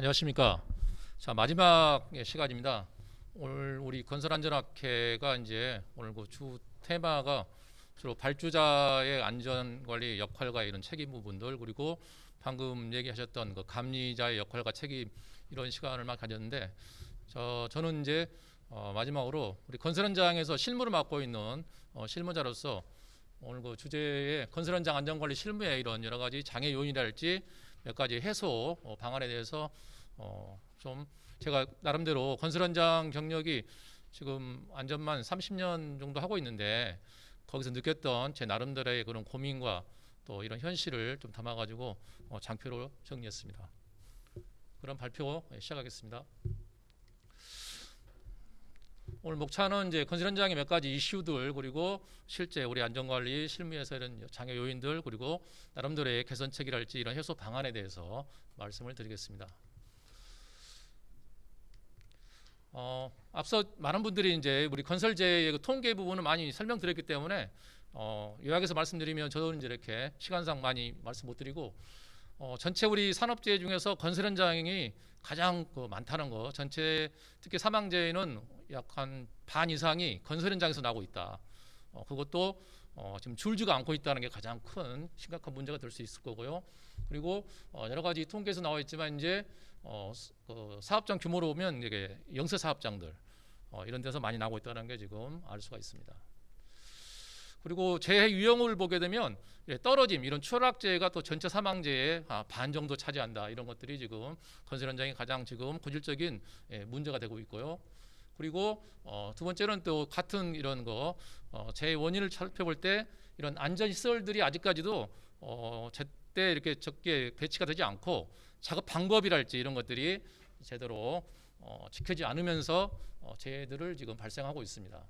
안녕하십니까. 자, 마지막 시간입니다. 오늘 우리 건설안전학회가 이제 오늘 그 주 테마가 주로 발주자의 안전관리 역할과 이런 책임 부분들, 그리고 방금 얘기하셨던 그 감리자의 역할과 책임, 이런 시간을 막 가졌는데, 저는 이제 마지막으로 우리 건설 현장에서 실무를 맡고 있는 실무자로서 오늘 그 주제의 건설 현장 안전관리 실무의 이런 여러 가지 장애 요인이랄지 몇 가지 해소 방안에 대해서 좀 제가 나름대로 건설 현장 경력이 지금 안전만 30년 정도 하고 있는데, 거기서 느꼈던 제 나름대로의 그런 고민과 또 이런 현실을 좀 담아가지고 장표로 정리했습니다. 그럼 발표 시작하겠습니다. 오늘 목차는 이제 건설 현장의 몇 가지 이슈들, 그리고 실제 우리 안전관리 실무에서 이런 장애 요인들, 그리고 나름대로의 개선책이랄지 이런 해소 방안에 대해서 말씀을 드리겠습니다. 앞서 많은 분들이 이제 우리 건설재의 그 통계 부분을 많이 설명드렸기 때문에 요약해서 말씀드리면 저도 이제 이렇게 시간상 많이 말씀 못 드리고, 전체 우리 산업재해 중에서 건설 현장이 가장 많다는 거, 전체 특히 사망재해는 약 한 반 이상이 건설 현장에서 나고 있다. 그것도 지금 줄지가 않고 있다는 게 가장 큰 심각한 문제가 될 수 있을 거고요. 그리고 여러 가지 통계에서 나와 있지만 이제 그 사업장 규모로 보면 이게 영세 사업장들 이런 데서 많이 나고 있다는 게 지금 알 수가 있습니다. 그리고 재해 유형을 보게 되면 떨어짐, 이런 추락재해가 또 전체 사망재해의 반 정도 차지한다. 이런 것들이 지금 건설 현장이 가장 지금 고질적인 문제가 되고 있고요. 그리고 두 번째는 또 같은 이런 재해 원인을 살펴볼 때 이런 안전시설들이 아직까지도 제때 이렇게 적게 배치가 되지 않고 작업 방법이랄지 이런 것들이 제대로 지켜지지 않으면서 재해들을 지금 발생하고 있습니다.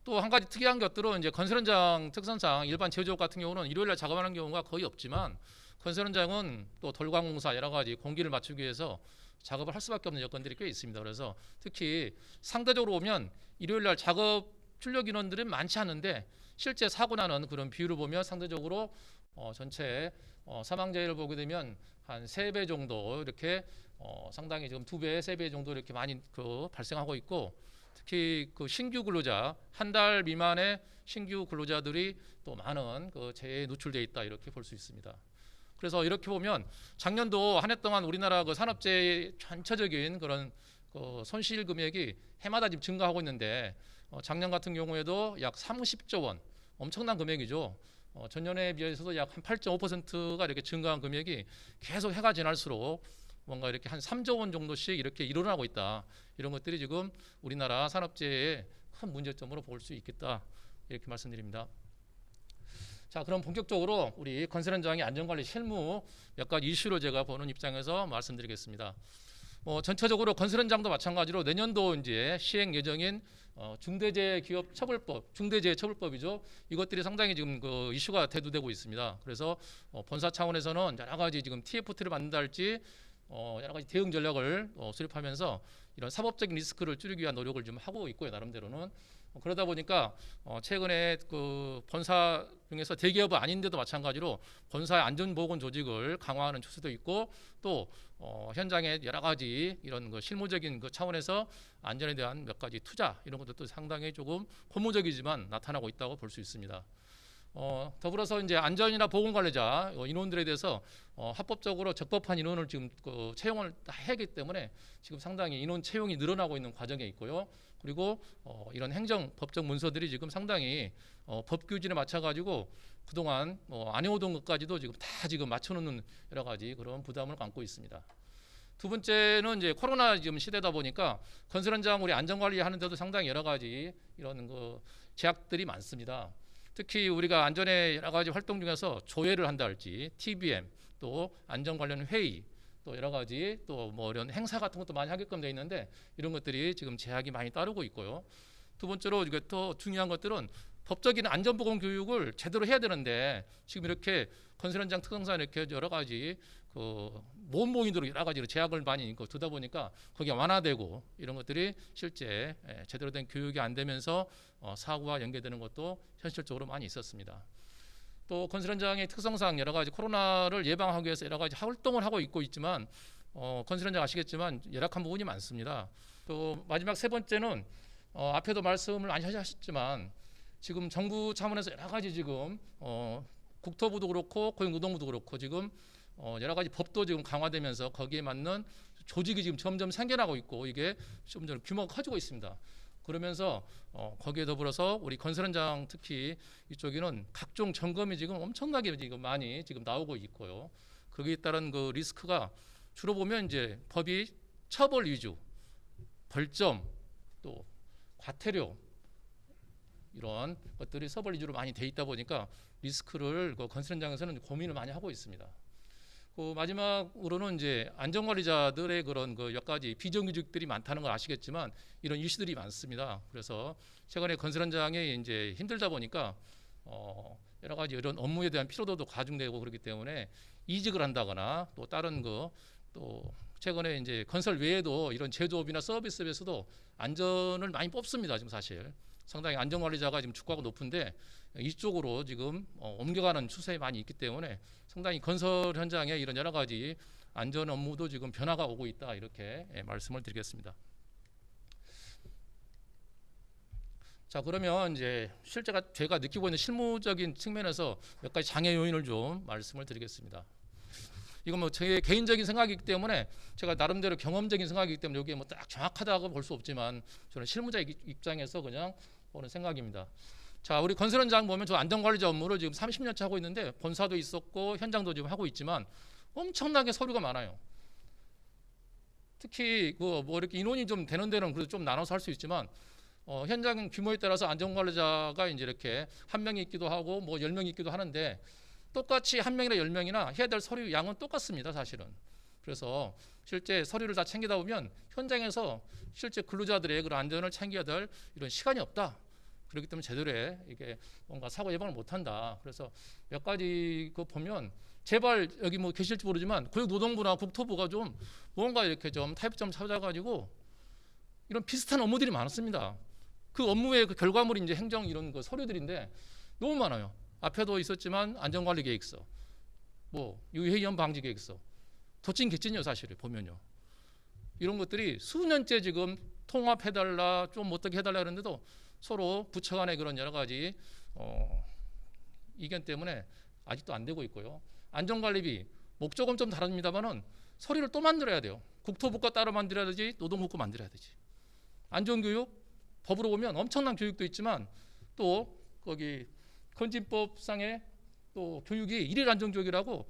또 한 가지 특이한 것들은 이제 건설 현장 특성상 일반 제조업 같은 경우는 일요일날 작업하는 경우가 거의 없지만, 건설 현장은 또 돌광공사 여러 가지 공기를 맞추기 위해서 작업을 할 수밖에 없는 여건들이 꽤 있습니다. 그래서 특히 상대적으로 보면 일요일날 작업 출력 인원들은 많지 않은데 실제 사고 나는 그런 비율을 보면 상대적으로 전체 사망재해를 보게 되면 한 3배 정도 이렇게 상당히 지금 2배, 3배 정도 이렇게 많이 발생하고 있고, 특히 그 신규 근로자, 한 달 미만의 신규 근로자들이 또 많은 재해에 노출되어 있다, 이렇게 볼 수 있습니다. 그래서 이렇게 보면 작년도 한 해 동안 우리나라 산업재해 전체적인 그런 손실 금액이 해마다 지금 증가하고 있는데, 작년 같은 경우에도 약 30조 원, 엄청난 금액이죠. 전년에 비해서도 약 한 8.5%가 이렇게 증가한 금액이 계속 해가 지날수록 뭔가 이렇게 한 3조 원 정도씩 이렇게 일어나고 있다. 이런 것들이 지금 우리나라 산업재해의 큰 문제점으로 볼 수 있겠다, 이렇게 말씀드립니다. 자, 그럼 본격적으로 우리 건설 현장의 안전관리 실무 몇 가지 이슈로 제가 보는 입장에서 말씀드리겠습니다. 전체적으로 건설 현장도 마찬가지로 내년도 이제 시행 예정인 중대재해기업처벌법, 중대재해처벌법이죠. 이것들이 상당히 지금 이슈가 대두되고 있습니다. 그래서 본사 차원에서는 여러 가지 지금 TFT를 만든다 할지 여러 가지 대응 전략을 수립하면서 이런 사법적인 리스크를 줄이기 위한 노력을 좀 하고 있고요, 나름대로는. 그러다 보니까 최근에 본사 중에서 대기업은 아닌데도 마찬가지로 본사의 안전보건 조직을 강화하는 추세도 있고, 또 현장에 여러 가지 이런 실무적인 차원에서 안전에 대한 몇 가지 투자, 이런 것도 상당히 조금 고무적이지만 나타나고 있다고 볼 수 있습니다. 더불어서 이제 안전이나 보건관리자 인원들에 대해서 합법적으로 적법한 인원을 지금 채용을 해야 하기 때문에 지금 상당히 인원 채용이 늘어나고 있는 과정에 있고요. 그리고 이런 행정 법적 문서들이 지금 상당히 법 규진에 맞춰가지고 그동안 안 해오던 것까지도 지금 다 지금 맞춰놓는 여러 가지 그런 부담을 안고 있습니다. 두 번째는 이제 코로나 지금 시대다 보니까 건설 현장 우리 안전관리 하는데도 상당히 여러 가지 이런 제약들이 많습니다. 특히 우리가 안전에 여러 가지 활동 중에서 조회를 한다 할지, TBM, 또 안전 관련 회의, 또 여러 가지 또 이런 행사 같은 것도 많이 하게끔 되어 있는데, 이런 것들이 지금 제약이 많이 따르고 있고요. 두 번째로 이게 또 중요한 것들은 법적인 안전보건 교육을 제대로 해야 되는데, 지금 이렇게 건설 현장 특성상 이렇게 여러 가지 모임으로 여러 가지 제약을 많이 두다 보니까 거기가 완화되고, 이런 것들이 실제 제대로 된 교육이 안 되면서 사고와 연계되는 것도 현실적으로 많이 있었습니다. 또 건설 현장의 특성상 여러 가지 코로나를 예방하기 위해서 여러 가지 활동을 하고 있지만 건설 현장 아시겠지만 열악한 부분이 많습니다. 또 마지막 세 번째는 앞에도 말씀을 많이 하셨지만 지금 정부 차원에서 여러 가지 지금 국토부도 그렇고 고용노동부도 그렇고 지금 여러 가지 법도 지금 강화되면서 거기에 맞는 조직이 지금 점점 생겨나고 있고 이게 점점 규모가 커지고 있습니다. 그러면서 거기에 더불어서 우리 건설 현장 특히 이쪽에는 각종 점검이 지금 엄청나게 지금 많이 지금 나오고 있고요. 거기에 따른 그 리스크가 주로 보면 이제 법이 처벌 위주, 벌점, 또 과태료 이런 것들이 처벌 위주로 많이 돼 있다 보니까 리스크를 그 건설 현장에서는 고민을 많이 하고 있습니다. 그 마지막으로는 이제 안전관리자들의 그런 그 몇 가지 비정규직들이 많다는 걸 아시겠지만 이런 이슈들이 많습니다. 그래서 최근에 건설 현장에 이제 힘들다 보니까 여러 가지 이런 업무에 대한 피로도도 가중되고 그렇기 때문에 이직을 한다거나 또 다른 또 최근에 이제 건설 외에도 이런 제조업이나 서비스에서도 안전을 많이 뽑습니다. 지금 사실 상당히 안전관리자가 지금 주가가 높은데 이쪽으로 지금 옮겨가는 추세에 많이 있기 때문에 상당히 건설 현장에 이런 여러 가지 안전 업무도 지금 변화가 오고 있다 이렇게 말씀을 드리겠습니다. 자, 그러면 이제 실제가 제가 느끼고 있는 실무적인 측면에서 몇 가지 장애 요인을 좀 말씀을 드리겠습니다. 이건 뭐 제 개인적인 생각이기 때문에 제가 나름대로 경험적인 생각이기 때문에 여기에 뭐 딱 정확하다고 볼 수 없지만 저는 실무자 입장에서 그냥 보는 생각입니다. 자, 우리 건설 현장 보면 저 안전관리자 업무를 지금 30년째 하고 있는데 본사도 있었고 현장도 지금 하고 있지만 엄청나게 서류가 많아요. 특히 그 뭐 이렇게 인원이 좀 되는 데는 그래도 좀 나눠서 할 수 있지만 현장 규모에 따라서 안전관리자가 이제 이렇게 한 명이 있기도 하고 뭐 10명이 있기도 하는데 똑같이 한 명이나 10명이나 해야 될 서류 양은 똑같습니다, 사실은. 그래서 실제 서류를 다 챙기다 보면 현장에서 실제 근로자들의 그런 안전을 챙겨야 될 이런 시간이 없다. 그렇기 때문에 제대로 이게 뭔가 사고 예방을 못한다. 그래서 몇 가지 그 보면 제발 여기 뭐 계실지 모르지만 고용노동부나 국토부가 좀 뭔가 이렇게 좀 타협점 찾아가지고 이런 비슷한 업무들이 많았습니다. 그 업무의 그 결과물이 이제 행정 이런 그 서류들인데 너무 많아요. 앞에도 있었지만 안전관리 계획서, 뭐 유해위험 방지 계획서, 도찐 개찐이요 사실을 보면요. 이런 것들이 수년째 지금 통합해달라, 좀 어떻게 해달라 그러는데도 서로 부처 간의 그런 여러 가지 이견 때문에 아직도 안 되고 있고요. 안전관리비 목적은 좀 다릅니다만은 서류를 또 만들어야 돼요. 국토부가 따로 만들어야 되지, 노동부가 만들어야 되지. 안전교육 법으로 보면 엄청난 교육도 있지만 또 거기 건진법상의 또 교육이 일일 안전교육이라고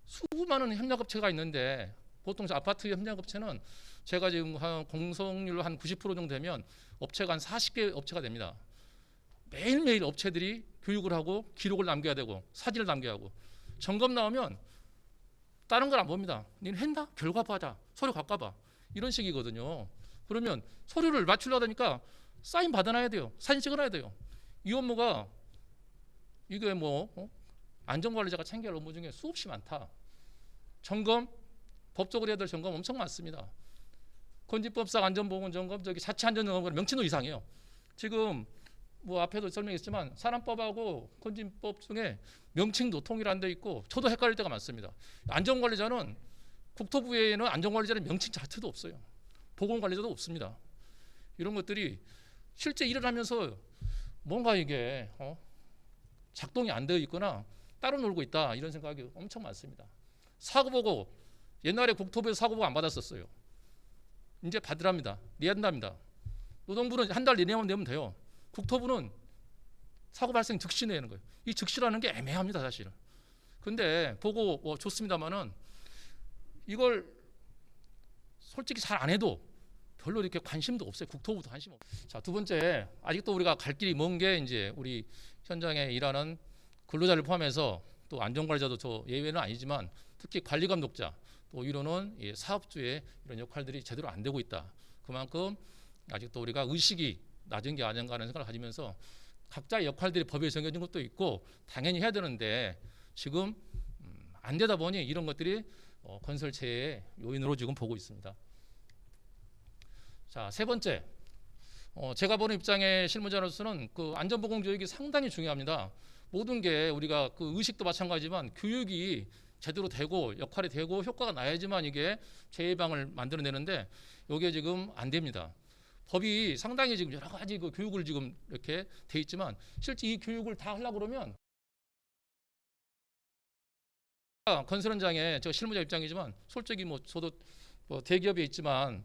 수많은 협력업체가 있는데 보통 아파트 협력업체는 제가 지금 한 공성률로 한 90% 정도 되면 업체가 한 40개 업체가 됩니다. 매일매일 업체들이 교육을 하고 기록을 남겨야 되고 사진을 남겨야 하고 점검 나오면 다른 걸 안 봅니다. 니는 했나? 결과 봐자. 서류 갖고 봐. 이런 식이거든요. 그러면 서류를 맞추려다 보니까 사인 받아놔야 돼요. 사진 찍어놔야 돼요. 이 업무가 이게 뭐 안전관리자가 챙겨야 할 업무 중에 수없이 많다. 점검, 법적으로 해야 될 점검 엄청 많습니다. 건진법상 안전보건 점검, 저기 자체 안전점검 명칭도 이상해요. 지금 뭐 앞에도 설명했지만 산안법하고 건진법 중에 명칭도 통일 안 돼 있고 저도 헷갈릴 때가 많습니다. 안전관리자는 국토부에는 안전관리자는 명칭 자체도 없어요. 보건관리자도 없습니다. 이런 것들이 실제 일을 하면서 뭔가 이게 작동이 안 되어 있거나 따로 놀고 있다 이런 생각이 엄청 많습니다. 사고보고 옛날에 국토부에서 사고보고 안 받았었어요. 이제 받으랍니다. 내야 된답니다. 노동부는 한 달 내내만 내면 돼요. 국토부는 사고 발생 즉시 내는 거예요. 이 즉시라는 게 애매합니다, 사실은. 근데 보고 뭐 좋습니다만은 이걸 솔직히 잘 안 해도 별로 이렇게 관심도 없어요. 국토부도 관심 없어요. 자, 두 번째, 아직도 우리가 갈 길이 먼 게 이제 우리 현장에 일하는 근로자를 포함해서 또 안전관리자도 저 예외는 아니지만 특히 관리감독자 또 이로는 사업주의 이런 역할들이 제대로 안 되고 있다. 그만큼 아직도 우리가 의식이 낮은 게 아닌가 하는 생각을 가지면서 각자의 역할들이 법에 정해진 것도 있고 당연히 해야 되는데 지금 안 되다 보니 이런 것들이 건설체의 요인으로 지금 보고 있습니다. 자, 세 번째, 제가 보는 입장의 실무자로서는 그 안전보건 교육이 상당히 중요합니다. 모든 게 우리가 그 의식도 마찬가지지만 교육이 제대로 되고 역할이 되고 효과가 나야지만 이게 재해방을 만들어내는데 이게 지금 안 됩니다. 법이 상당히 지금 여러 가지 그 교육을 지금 이렇게 돼 있지만 실제 이 교육을 다 하려고 그러면 건설 현장에 제가 실무자 입장이지만 솔직히 뭐 저도 뭐 대기업에 있지만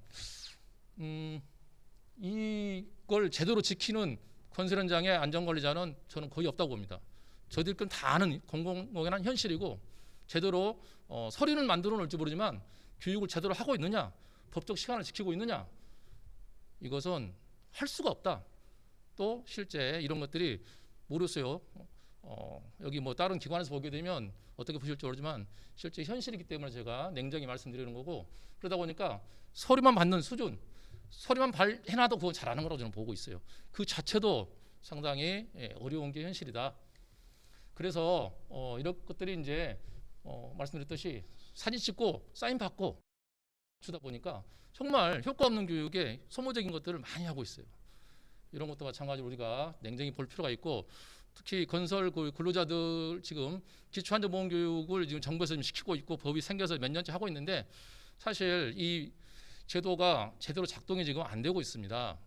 이걸 제대로 지키는 건설 현장의 안전관리자는 저는 거의 없다고 봅니다. 저희들은 다 아는 공공연한 현실이고 제대로 서류는 만들어 놓을지 모르지만 교육을 제대로 하고 있느냐, 법적 시간을 지키고 있느냐, 이것은 할 수가 없다. 또 실제 이런 것들이 모르겠어요. 여기 뭐 다른 기관에서 보게 되면 어떻게 보실지 모르지만 실제 현실이기 때문에 제가 냉정히 말씀드리는 거고, 그러다 보니까 서류만 받는 수준, 서류만 해놔도 그건 잘하는 거라고 저는 보고 있어요. 그 자체도 상당히 어려운 게 현실이다. 그래서 이런 것들이 이제 말씀드렸듯이 사진 찍고 사인 받고 주다 보니까 정말 효과 없는 교육에 소모적인 것들을 많이 하고 있어요. 이런 것도 마찬가지로 우리가 냉정히 볼 필요가 있고, 특히 건설 근로자들 지금 기초안전보험 교육을 지금 정부에서 좀 시키고 있고 법이 생겨서 몇 년째 하고 있는데 사실 이 제도가 제대로 작동이 지금 안 되고 있습니다.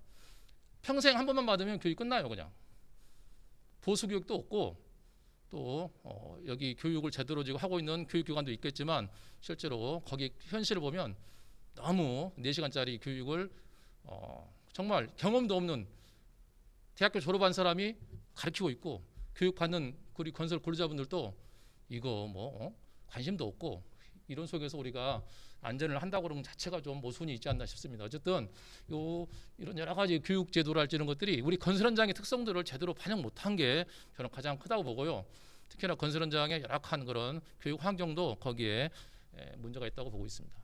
평생 한 번만 받으면 교육 끝나요. 그냥 보수 교육도 없고 또 여기 교육을 제대로 지금 하고 있는 교육기관도 있겠지만 실제로 거기 현실을 보면 너무 4시간짜리 교육을 정말 경험도 없는 대학교 졸업한 사람이 가르치고 있고, 교육받는 우리 건설 근로자분들도 이거 뭐 관심도 없고, 이런 속에서 우리가 안전을 한다고 그러는 자체가 좀 모순이 있지 않나 싶습니다. 어쨌든 이런 여러 가지 교육 제도랄지 이런 것들이 우리 건설 현장의 특성들을 제대로 반영 못한 게 저는 가장 크다고 보고요. 특히나 건설 현장의 열악한 그런 교육 환경도 거기에 문제가 있다고 보고 있습니다.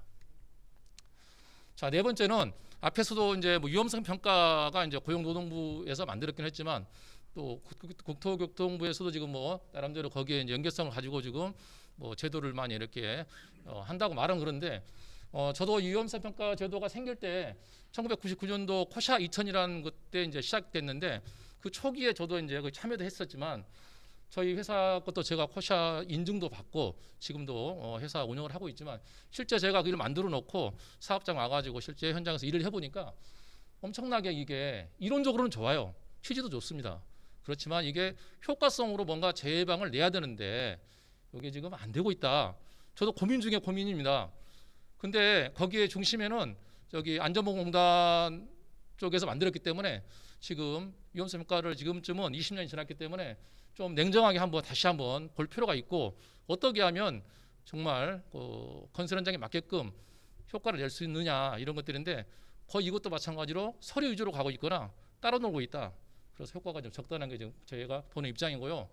자, 네 번째는 앞에서도 이제 뭐 위험성 평가가 이제 고용노동부에서 만들었긴 했지만 또 국토교통부에서도 지금 뭐 나름대로 거기에 이제 연계성을 가지고 지금 뭐 제도를 많이 이렇게 한다고 말은 그런데 저도 위험성 평가 제도가 생길 때 1999년도 코샤 2000이라는 그때 이제 시작됐는데 그 초기에 저도 이제 참여도 했었지만 저희 회사 것도 제가 코샤 인증도 받고 지금도 회사 운영을 하고 있지만 실제 제가 그걸 만들어 놓고 사업장 와가지고 실제 현장에서 일을 해보니까 엄청나게 이게 이론적으로는 좋아요. 취지도 좋습니다. 그렇지만 이게 효과성으로 뭔가 재해방을 내야 되는데 이게 지금 안 되고 있다. 저도 고민 중에 고민입니다. 근데 거기에 중심에는 저기 안전보건공단 쪽에서 만들었기 때문에 지금 위험성 평가를 지금쯤은 20년이 지났기 때문에 좀 냉정하게 다시 한번 볼 필요가 있고, 어떻게 하면 정말 건설 현장에 맞게끔 효과를 낼 수 있느냐 이런 것들인데 거의 이것도 마찬가지로 서류 위주로 가고 있거나 따로 놀고 있다. 그래서 효과가 좀 적다는 게 지금 저희가 보는 입장이고요.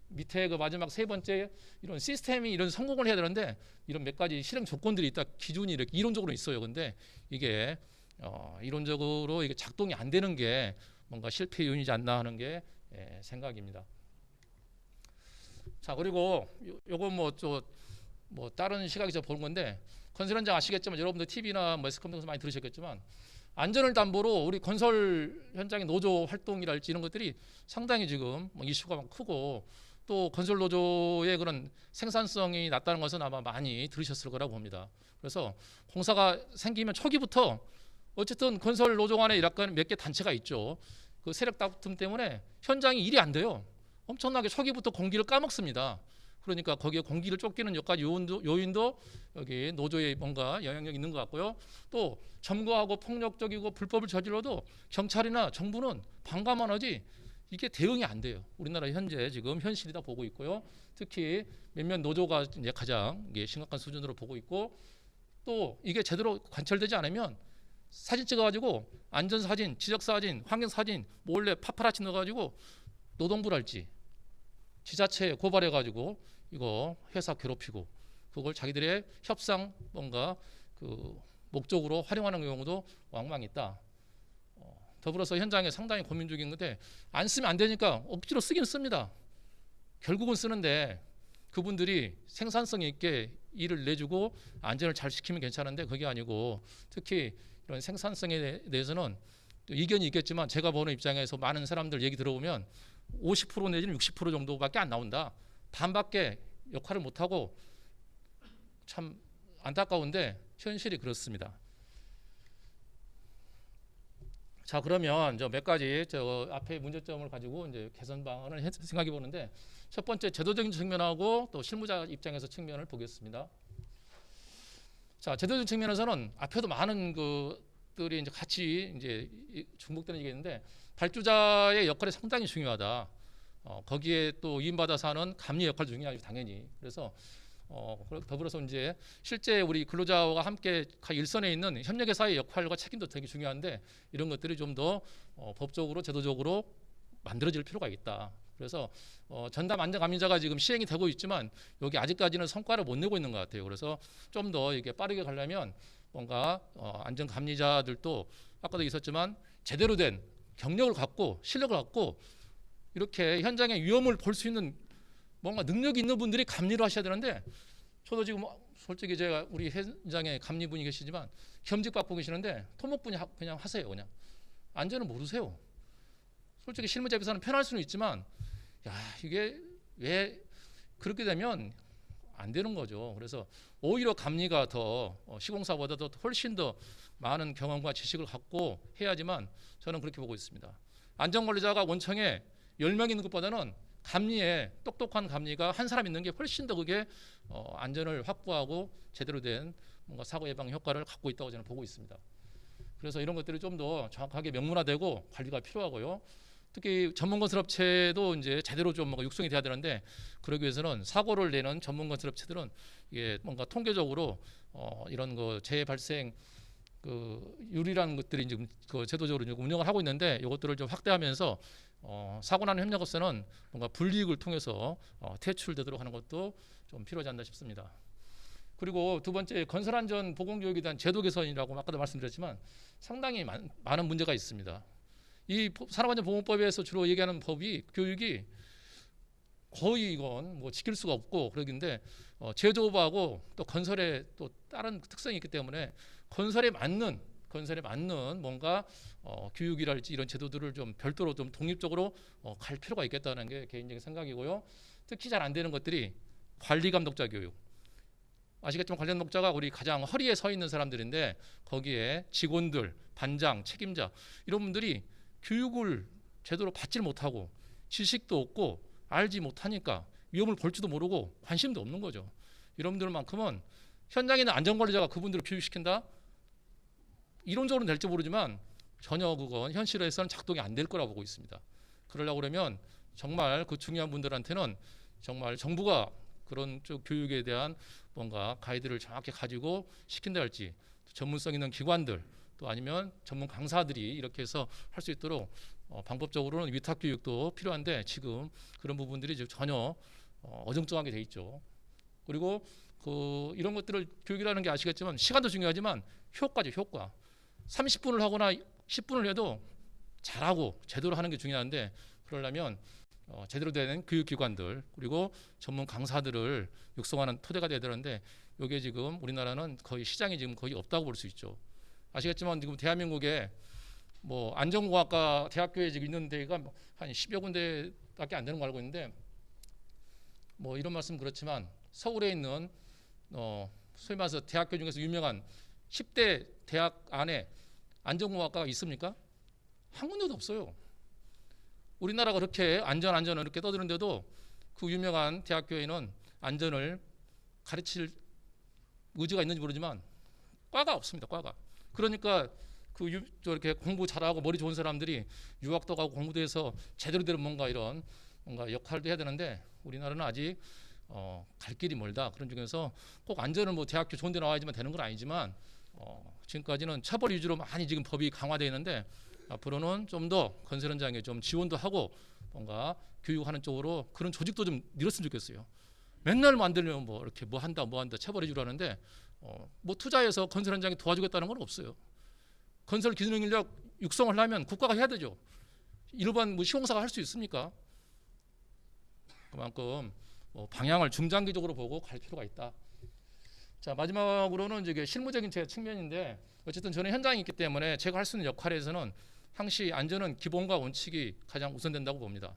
밑에 그 마지막 세 번째 이런 시스템이 이런 성공을 해야 되는데 이런 몇 가지 실행 조건들이 있다. 기준이 이렇게 이론적으로 있어요. 근데 이게 이론적으로 이게 작동이 안 되는 게 뭔가 실패 요인이지 않나 하는 게 생각입니다. 자, 그리고 요거 뭐 다른 시각에서 보는 건데 건설 현장 아시겠지만 여러분들 TV나 매스컴 등에서 많이 들으셨겠지만 안전을 담보로 우리 건설 현장의 노조 활동이랄지 이런 것들이 상당히 지금 이슈가 크고, 또 건설 노조의 그런 생산성이 낮다는 것은 아마 많이 들으셨을 거라고 봅니다. 그래서 공사가 생기면 초기부터 어쨌든 건설 노조 간에 약간 몇 개 단체가 있죠. 그 세력 다툼 때문에 현장이 일이 안 돼요. 엄청나게 초기부터 공기를 까먹습니다. 그러니까 거기에 공기를 쫓기는 몇 가지 요인도 여기 노조에 뭔가 영향력이 있는 것 같고요. 또 점거하고 폭력적이고 불법을 저질러도 경찰이나 정부는 방관만 하지 이게 대응이 안 돼요. 우리나라 현재 지금 현실이다 보고 있고요. 특히 몇몇 노조가 이제 가장 이게 심각한 수준으로 보고 있고, 또 이게 제대로 관철되지 않으면 사진 찍어가지고 안전사진, 지적사진, 환경사진 몰래 파파라치 넣어가지고 노동부랄지 지자체에 고발해가지고 이거 회사 괴롭히고 그걸 자기들의 협상 뭔가 그 목적으로 활용하는 경우도 왕왕 있다. 더불어서 현장에 상당히 고민 중인 건데 안 쓰면 안 되니까 억지로 쓰긴 씁니다. 결국은 쓰는데 그분들이 생산성 있게 일을 내주고 안전을 잘 시키면 괜찮은데 그게 아니고, 특히 이런 생산성에 대해서는 이견이 있겠지만 제가 보는 입장에서 많은 사람들 얘기 들어보면 50% 내지는 60% 정도밖에 안 나온다. 반밖에 역할을 못하고 참 안타까운데 현실이 그렇습니다. 자, 그러면 저 몇 가지 저 앞에 문제점을 가지고 이제 개선 방안을 생각해 보는데, 첫 번째 제도적인 측면하고 또 실무자 입장에서 측면을 보겠습니다. 자, 제도적인 측면에서는 앞에도 많은 것들이 이제 같이 이제 중복되는 얘기가 있는데, 발주자의 역할이 상당히 중요하다. 거기에 또 위임받아서 하는 감리 역할도 중요하죠, 당연히. 그래서 더불어서 이제 실제 우리 근로자와 함께 일선에 있는 협력회사의 역할과 책임도 되게 중요한데, 이런 것들이 좀 더 법적으로 제도적으로 만들어질 필요가 있다. 그래서 전담 안전감리자가 지금 시행이 되고 있지만 여기 아직까지는 성과를 못 내고 있는 것 같아요. 그래서 좀 더 이게 빠르게 가려면 뭔가 안전감리자들도 아까도 있었지만 제대로 된 경력을 갖고 실력을 갖고 이렇게 현장의 위험을 볼 수 있는 뭔가 능력이 있는 분들이 감리를 하셔야 되는데, 저도 지금 솔직히 제가 우리 현장에 감리분이 계시지만 겸직 받고 계시는데 토목분이 그냥 하세요. 그냥 안전을 모르세요. 솔직히 실무자 입장에서는 편할 수는 있지만, 야, 이게 왜 그렇게 되면 안 되는 거죠. 그래서 오히려 감리가 더 시공사보다도 훨씬 더 많은 경험과 지식을 갖고 해야지만 저는 그렇게 보고 있습니다. 안전관리자가 원청에 10명 있는 것보다는 감리에 똑똑한 감리가 한 사람 있는 게 훨씬 더 그게 안전을 확보하고 제대로 된 뭔가 사고 예방 효과를 갖고 있다고 저는 보고 있습니다. 그래서 이런 것들이 좀 더 정확하게 명문화되고 관리가 필요하고요. 특히 전문 건설업체도 이제 제대로 좀 뭔가 육성이 돼야 되는데, 그러기 위해서는 사고를 내는 전문 건설업체들은 이게 뭔가 통계적으로 이런 거 재해 발생 유리라는 것들이 지금 제도적으로 운영을 하고 있는데, 이것들을 좀 확대하면서 사고 나는 협력업체는 뭔가 불이익을 통해서 퇴출되도록 하는 것도 좀 필요하지 않나 싶습니다. 그리고 두 번째, 건설안전 보건교육에 대한 제도 개선이라고 아까도 말씀드렸지만 상당히 많은 문제가 있습니다. 이 산업안전보건법에서 주로 얘기하는 교육이 거의 이건 뭐 지킬 수가 없고 그러긴데, 제조업하고 또 건설에 또 다른 특성이 있기 때문에 건설에 맞는 뭔가 교육이랄지 이런 제도들을 좀 별도로 좀 독립적으로 갈 필요가 있겠다는 게 개인적인 생각이고요. 특히 잘 안 되는 것들이 관리감독자 교육. 아시겠지만 관리감독자가 우리 가장 허리에 서 있는 사람들인데, 거기에 직원들, 반장, 책임자 이런 분들이 교육을 제대로 받질 못하고 지식도 없고 알지 못하니까 위험을 볼지도 모르고 관심도 없는 거죠. 이런 분들만큼은 현장에 있는 안전관리자가 그분들을 교육시킨다? 이론적으로는 될지 모르지만 전혀 그건 현실에서는 작동이 안 될 거라고 보고 있습니다. 그러려고 그러면 정말 그 중요한 분들한테는 정말 정부가 그런 쪽 교육에 대한 뭔가 가이드를 정확히 가지고 시킨다 할지, 전문성 있는 기관들 또 아니면 전문 강사들이 이렇게 해서 할 수 있도록 방법적으로는 위탁 교육도 필요한데, 지금 그런 부분들이 전혀 어정쩡하게 돼 있죠. 그리고 이런 것들을 교육이라는 게 아시겠지만 시간도 중요하지만 효과죠. 효과. 30분을 하거나 10분을 해도 잘하고 제대로 하는 게 중요한데, 그러려면 제대로 된 교육기관들 그리고 전문 강사들을 육성하는 토대가 돼야 되는데, 이게 지금 우리나라는 거의 시장이 지금 거의 없다고 볼 수 있죠. 아시겠지만 지금 대한민국에 뭐 안전공학과 대학교에 지금 있는 데가 한 10여 군데밖에 안 되는 거 알고 있는데, 뭐 이런 말씀 그렇지만 서울에 있는 소위 말해서 대학교 중에서 유명한 10대 대학 안에 안전공학과가 있습니까? 한 군데도 없어요. 우리나라가 그렇게 안전을 이렇게 떠드는데도 그 유명한 대학교에는 안전을 가르칠 의지가 있는지 모르지만 과가 없습니다. 과가. 그러니까 저렇게 공부 잘하고 머리 좋은 사람들이 유학도 가고 공부도 해서 제대로 된 뭔가 역할도 해야 되는데, 우리나라는 아직 갈 길이 멀다. 그런 중에서 꼭 안전을 뭐 대학교 좋은 데 나와야지만 되는 건 아니지만, 지금까지는 처벌 위주로 많이 지금 법이 강화되어 있는데, 앞으로는 좀 더 건설 현장에 좀 지원도 하고 뭔가 교육하는 쪽으로 그런 조직도 좀 늘었으면 좋겠어요. 맨날 만들면 뭐 이렇게 뭐 한다 처벌해 주라는데, 뭐 투자해서 건설 현장에 도와주겠다는 건 없어요. 건설 기술 인력 육성을 하려면 국가가 해야 되죠. 일반 뭐 시공사가 할 수 있습니까? 그만큼 방향을 중장기적으로 보고 갈 필요가 있다. 자, 마지막으로는 이제 실무적인 제 측면인데, 어쨌든 저는 현장에 있기 때문에 제가 할 수 있는 역할에서는 항시 안전은 기본과 원칙이 가장 우선된다고 봅니다.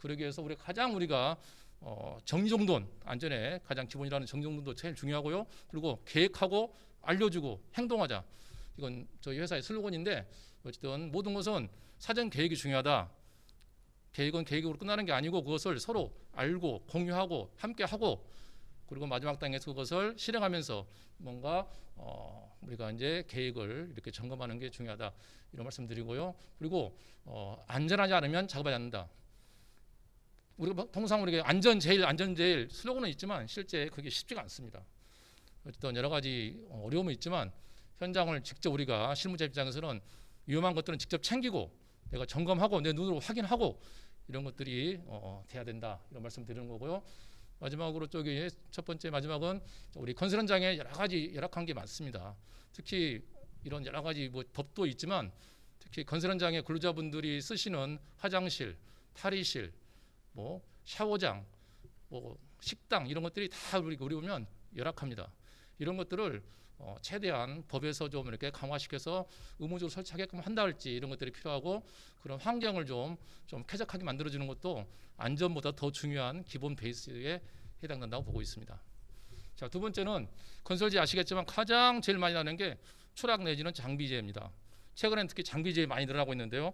그러기 위해서 우리가 정리정돈, 안전에 가장 기본이라는 정리정돈도 제일 중요하고요. 그리고 계획하고 알려주고 행동하자. 이건 저희 회사의 슬로건인데 어쨌든 모든 것은 사전 계획이 중요하다. 계획은 계획으로 끝나는 게 아니고 그것을 서로 알고 공유하고 함께하고 그리고 마지막 단계에서 그것을 실행하면서 뭔가 우리가 이제 계획을 이렇게 점검하는 게 중요하다. 이런 말씀드리고요. 그리고 안전하지 않으면 작업하지 않는다. 우리가 통상 우리가 안전 제일 슬로건은 있지만 실제 그게 쉽지가 않습니다. 어쨌든 여러 가지 어려움은 있지만 현장을 직접 우리가 실무자 입장에서는 위험한 것들은 직접 챙기고 내가 점검하고 내 눈으로 확인하고 이런 것들이 돼야 된다. 이런 말씀 드리는 거고요. 마지막으로 저기 첫 번째 마지막은 우리 건설 현장에 여러 가지 열악한 게 많습니다. 특히 이런 여러 가지 뭐 법도 있지만 특히 건설 현장에 근로자분들이 쓰시는 화장실, 탈의실, 뭐 샤워장, 뭐 식당 이런 것들이 다 우리 보면 열악합니다. 이런 것들을 최대한 법에서 좀 이렇게 강화시켜서 의무적으로 설치하게끔 한다 할지 이런 것들이 필요하고 그런 환경을 좀 쾌적하게 만들어주는 것도 안전보다 더 중요한 기본 베이스에 해당된다고 보고 있습니다. 자, 두 번째는 건설지 아시겠지만 가장 제일 많이 나는 게 추락 내지는 장비재입니다. 최근엔 특히 장비재가 많이 늘어나고 있는데요.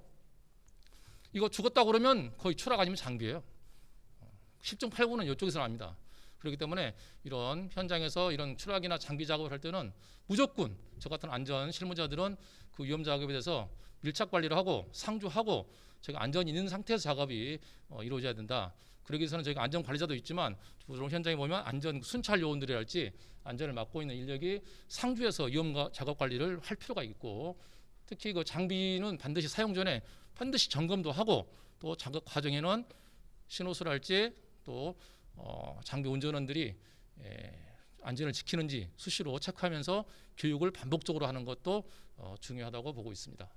이거 죽었다 그러면 거의 추락 아니면 장비예요. 10중 8구는 이쪽에서 납니다. 그렇기 때문에 이런 현장에서 이런 추락이나 장비 작업을 할 때는 무조건 저 같은 안전 실무자들은 그 위험 작업에 대해서 밀착 관리를 하고 상주하고 저희가 안전이 있는 상태에서 작업이 이루어져야 된다. 그러기 위해서는 저희가 안전 관리자도 있지만 주로 현장에 보면 안전 순찰 요원들이랄지 안전을 맡고 있는 인력이 상주해서 위험 작업 관리를 할 필요가 있고 특히 그 장비는 반드시 사용 전에 반드시 점검도 하고 또 작업 과정에는 신호수를 할지 또 장비 운전원들이 안전을 지키는지 수시로 체크하면서 교육을 반복적으로 하는 것도 중요하다고 보고 있습니다.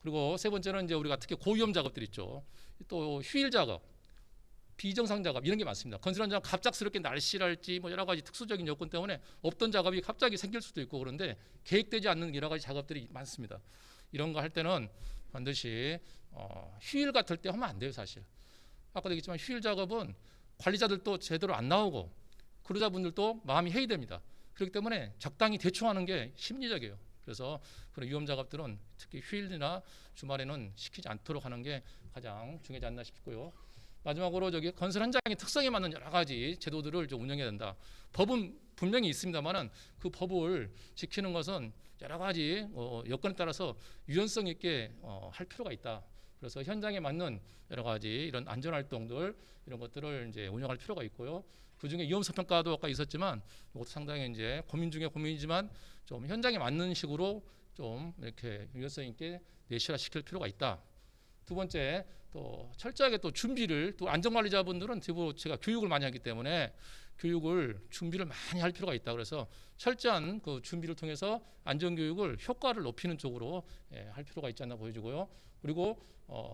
그리고 세 번째는 이제 우리가 특히 고위험 작업들 있죠. 또 휴일 작업, 비정상 작업 이런 게 많습니다. 건설 현장 갑작스럽게 날씨랄지 뭐 여러 가지 특수적인 요건 때문에 없던 작업이 갑자기 생길 수도 있고 그런데 계획되지 않는 여러 가지 작업들이 많습니다. 이런 거 할 때는 반드시 휴일 같을 때 하면 안 돼요, 사실. 아까도 얘기했지만 휴일 작업은 관리자들도 제대로 안 나오고 근로자분들도 마음이 해이됩니다. 그렇기 때문에 적당히 대충 하는 게 심리적이에요. 그래서 그런 위험 작업들은 특히 휴일이나 주말에는 시키지 않도록 하는 게 가장 중요하지 않나 싶고요. 마지막으로 저기 건설 현장의 특성에 맞는 여러 가지 제도들을 좀 운영해야 된다. 법은 분명히 있습니다만은 그 법을 지키는 것은 여러 가지 여건에 따라서 유연성 있게 할 필요가 있다. 그래서 현장에 맞는 여러 가지 이런 안전 활동들 이런 것들을 이제 운영할 필요가 있고요. 그 중에 위험성 평가도 아까 있었지만 이것도 상당히 이제 고민 중에 고민이지만 좀 현장에 맞는 식으로 좀 이렇게 유연성 있게 내실화시킬 필요가 있다. 두 번째 또 철저하게 또 준비를 또 안전관리자분들은 제가 교육을 많이 하기 때문에 준비를 많이 할 필요가 있다. 그래서 철저한 그 준비를 통해서 안전교육을 효과를 높이는 쪽으로 할 필요가 있지 않나 보여지고요. 그리고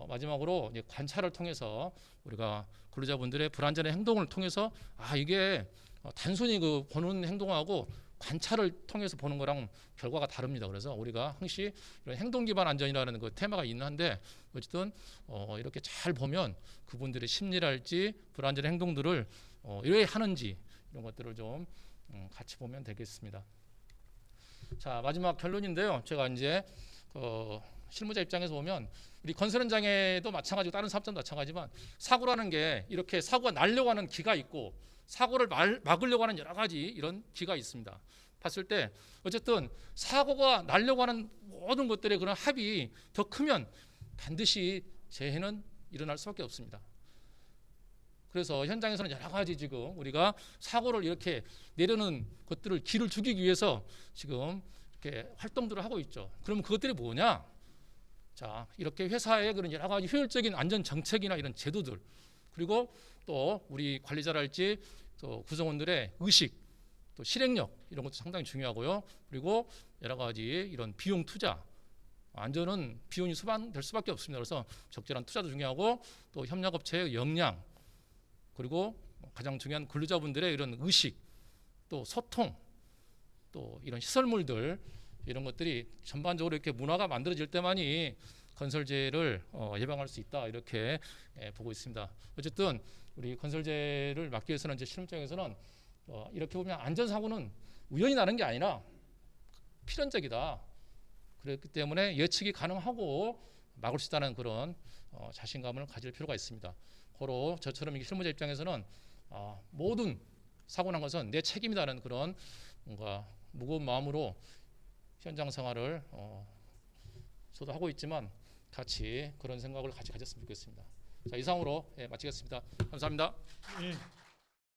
마지막으로 이제 관찰을 통해서 우리가 근로자분들의 불안전한 행동을 통해서 이게 단순히 그 보는 행동하고 관찰을 통해서 보는 거랑 결과가 다릅니다. 그래서 우리가 항시 이런 행동 기반 안전이라는 그 테마가 있는 한데 어쨌든 이렇게 잘 보면 그분들의 심리랄지 불안전한 행동들을 왜 하는지 이런 것들을 좀 같이 보면 되겠습니다. 자, 마지막 결론인데요. 제가 이제 실무자 입장에서 보면 우리 건설 현장에도 마찬가지고 다른 사업장도 마찬가지지만 사고라는 게 이렇게 사고가 나려고 하는 기가 있고 사고를 막으려고 하는 여러 가지 이런 기가 있습니다. 봤을 때 어쨌든 사고가 나려고 하는 모든 것들의 그런 합이 더 크면 반드시 재해는 일어날 수밖에 없습니다. 그래서 현장에서는 여러 가지 지금 우리가 사고를 이렇게 내려는 것들을 길을 죽이기 위해서 지금 이렇게 활동들을 하고 있죠. 그러면 그것들이 뭐냐? 자, 이렇게 회사의 그런 여러 가지 효율적인 안전 정책이나 이런 제도들 그리고 또 우리 관리자랄지 또 구성원들의 의식 또 실행력 이런 것도 상당히 중요하고요. 그리고 여러 가지 이런 비용 투자 안전은 비용이 수반될 수밖에 없습니다. 그래서 적절한 투자도 중요하고 또 협력업체의 역량 그리고 가장 중요한 근로자분들의 이런 의식 또 소통 또 이런 시설물들 이런 것들이 전반적으로 이렇게 문화가 만들어질 때만이 건설재해를 예방할 수 있다 이렇게 보고 있습니다. 어쨌든 우리 건설재해를 막기 위해서는 이제 실험장에서는 이렇게 보면 안전사고는 우연히 나는 게 아니라 필연적이다. 그렇기 때문에 예측이 가능하고 막을 수 있다는 그런 자신감을 가질 필요가 있습니다. 고로 저처럼 실무자 입장에서는 모든 사고 난 것은 내 책임이라는 그런 뭔가 무거운 마음으로 현장 생활을 저도 하고 있지만 같이 그런 생각을 같이 가졌으면 좋겠습니다. 자, 이상으로 마치겠습니다. 감사합니다. 예.